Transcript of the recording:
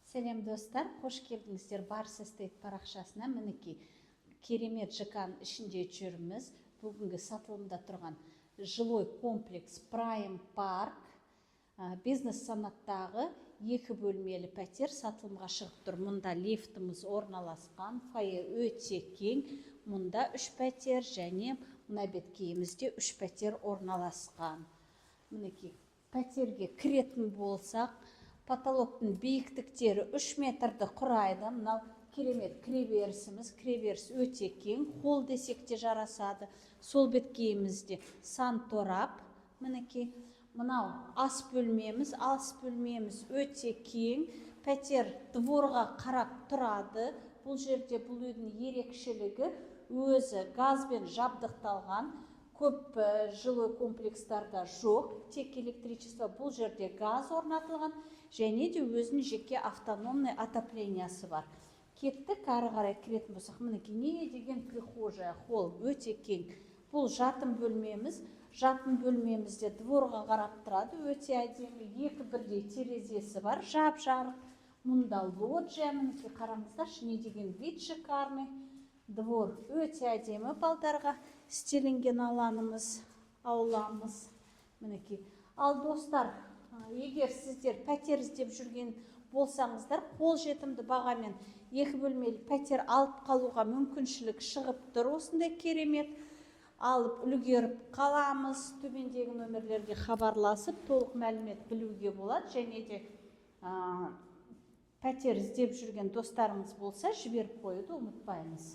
Сәлем достар, қош келдіңіздер Барс Эстейт парақшасына. Мінекей керемет ЖК-ның ішінде жүрміз. Бүгінгі сатылымда тұрған жилой комплекс Prime Park бизнес санаттағы 2 бөлмелі пәтер сатылымға шығып тұр. Мұнда лифтіміз орналасқан, фойе өте кең. Мұнда 3 пәтер және мына беткейімізде 3 пәтер орналасқан. Мінекей пәтерге кіретін болсақ, потолоктың биіктіктері 3 метрді құрайды. Мынау керемет кіреберісіміз. Кіреберіс өте кең, холл десек те жарасады. Сол беткейімізде санторап. Мінекей мынау ас бөлмеміз. Ас бөлмеміз өте кең. Пәтер дворға қарап тұрады. Бұл жерде бұл үйдің ерекшелігі өзі газбен жабдықталған. Көп жилой комплекстарда жоқ, тек электричество. Бұл жерде газ орнатылған және де өзінің жеке автономный отоплениясы бар. Кеттік, ары қарай кіретін болсақ, мінекей не деген прихожая, холл өте кең. Бұл жатын бөлмеміз. Жатын бөлмемізде дворға қарап тұрады, өте әдемі. 2 бірдей терезесі бар, жап-жарық. Мұнда лоджия, мінекей қараңыздар, не деген вид шикарный. Двор өте әдемі, балдарға стеленген алаңымыз, ауламыз. Мінекей. Ал достар, егер сіздер пәтер іздеп жүрген болсаңыздар, қолжетімді бағамен 2 бөлмелі пәтер алып қалуға мүмкіншілік шығып тұр. Осындай керемет алып үлгеріп қаламыз. Төмендегі нөмірлерге хабарласып, толық мәлімет білуге болады. Және де пәтер іздеп жүрген достарымыз болса, жіберіп қоюды ұмытпаймыз.